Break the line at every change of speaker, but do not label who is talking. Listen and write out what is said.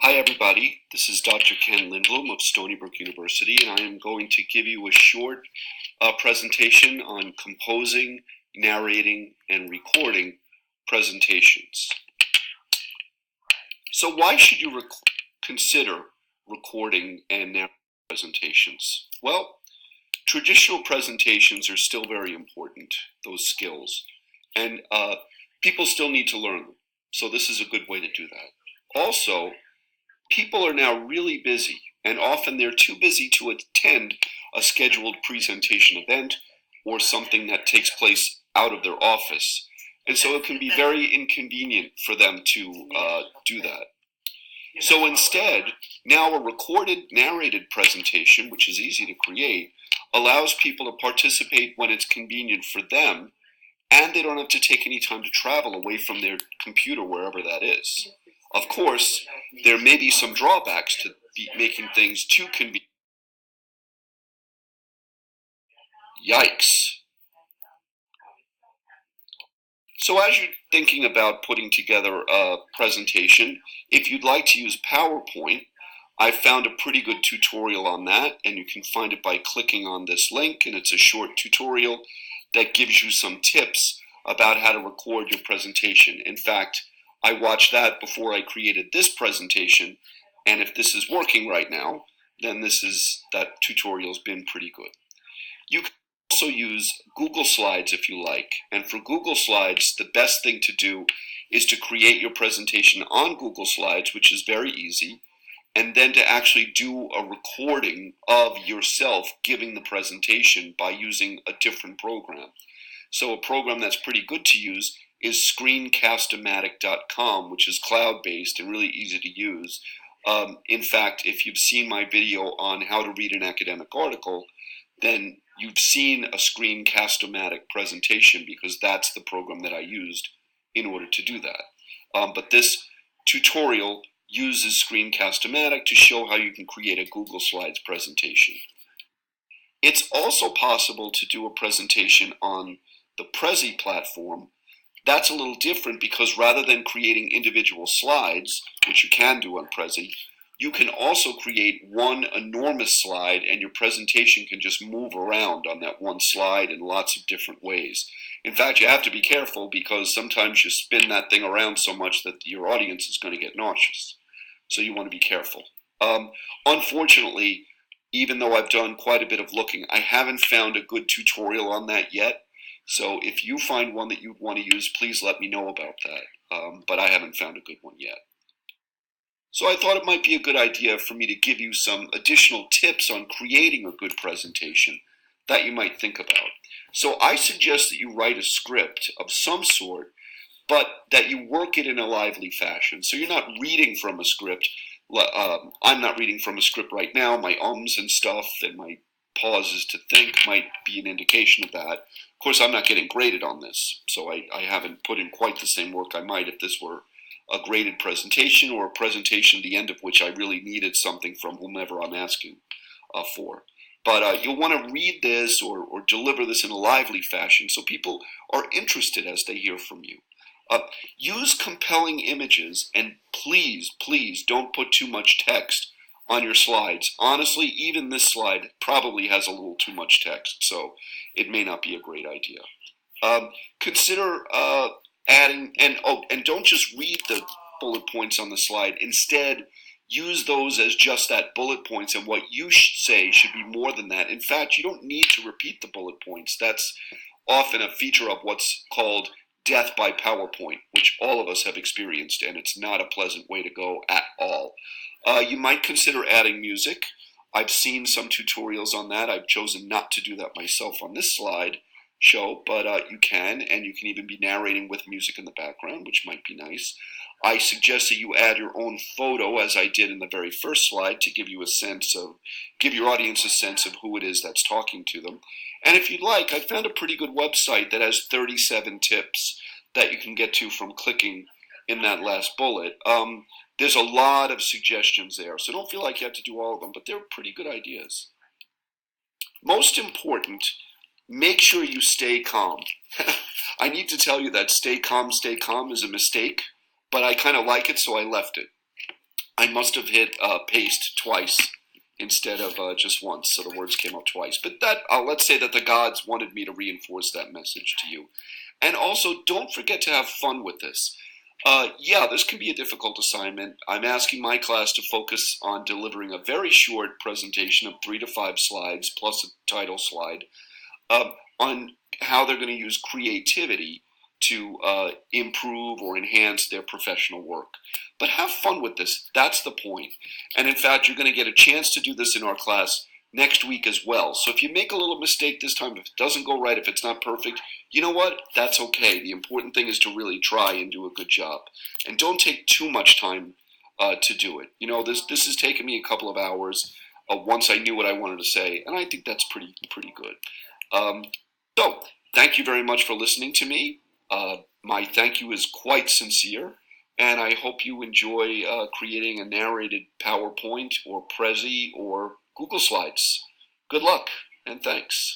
Hi everybody, this is Dr. Ken Lindblom of Stony Brook University, and I am going to give you a short presentation on composing, narrating, and recording presentations. So why should you consider recording and narrating presentations? Well, traditional presentations are still very important, those skills, and people still need to learn them. So this is a good way to do that. Also, people are now really busy, and often they're too busy to attend a scheduled presentation event or something that takes place out of their office. And so it can be very inconvenient for them to do that. So instead, now a recorded, narrated presentation, which is easy to create, allows people to participate when it's convenient for them, and they don't have to take any time to travel away from their computer, wherever that is. Of course, there may be some drawbacks to making things too convenient. Yikes. So as you're thinking about putting together a presentation, if you'd like to use PowerPoint, I found a pretty good tutorial on that, and you can find it by clicking on this link, and it's a short tutorial that gives you some tips about how to record your presentation. In fact, I watched that before I created this presentation, and if this is working right now, then that tutorial's been pretty good. You can also use Google Slides if you like, and for Google Slides, the best thing to do is to create your presentation on Google Slides, which is very easy, and then to actually do a recording of yourself giving the presentation by using a different program. So a program that's pretty good to use is screencast-o-matic.com, which is cloud-based and really easy to use. In fact, if you've seen my video on how to read an academic article, then you've seen a Screencast-O-Matic presentation, because that's the program that I used in order to do that. But this tutorial uses Screencast-O-Matic to show how you can create a Google Slides presentation. It's also possible to do a presentation on the Prezi platform. That's a little different because rather than creating individual slides, which you can do on Prezi, you can also create one enormous slide, and your presentation can just move around on that one slide in lots of different ways. In fact, you have to be careful because sometimes you spin that thing around so much that your audience is going to get nauseous. So you want to be careful. Unfortunately, even though I've done quite a bit of looking, I haven't found a good tutorial on that yet. So if you find one that you want to use, please let me know about that. But I haven't found a good one yet. So I thought it might be a good idea for me to give you some additional tips on creating a good presentation that you might think about. So I suggest that you write a script of some sort, but that you work it in a lively fashion. So you're not reading from a script. I'm not reading from a script right now. My ums and stuff and my pauses to think might be an indication of that. Of course, I'm not getting graded on this, so I haven't put in quite the same work I might if this were a graded presentation, or a presentation at the end of which I really needed something from whomever I'm asking for. But you'll want to read this or deliver this in a lively fashion so people are interested as they hear from you. Use compelling images, and please, please don't put too much text on your slides. Honestly, even this slide probably has a little too much text, so it may not be a great idea. Consider adding, and don't just read the bullet points on the slide. Instead, use those as just that, bullet points, and what you say should be more than that. In fact, you don't need to repeat the bullet points. That's often a feature of what's called death by PowerPoint, which all of us have experienced, and it's not a pleasant way to go at all. You might consider adding music. I've seen some tutorials on that. I've chosen not to do that myself on this slide show, but you can, and you can even be narrating with music in the background, which might be nice. I suggest that you add your own photo, as I did in the very first slide, to give you a sense of, give your audience a sense of who it is that's talking to them. And if you'd like, I found a pretty good website that has 37 tips that you can get to from clicking in that last bullet. There's a lot of suggestions there, so don't feel like you have to do all of them, but they're pretty good ideas. Most important, make sure you stay calm. I need to tell you that stay calm is a mistake, but I kind of like it, so I left it. I must have hit paste twice instead of just once, so the words came up twice. But that let's say that the gods wanted me to reinforce that message to you. And also, don't forget to have fun with this. Yeah, this can be a difficult assignment. I'm asking my class to focus on delivering a very short presentation of 3 to 5 slides plus a title slide on how they're going to use creativity to improve or enhance their professional work. But have fun with this. That's the point. And in fact, you're going to get a chance to do this in our class next week as well. So if you make a little mistake this time, if it doesn't go right, if it's not perfect, you know what? That's okay. The important thing is to really try and do a good job. And don't take too much time to do it. You know, this has taken me a couple of hours once I knew what I wanted to say, and I think that's pretty good. So, thank you very much for listening to me. My thank you is quite sincere, and I hope you enjoy creating a narrated PowerPoint or Prezi or Google Slides. Good luck, and thanks.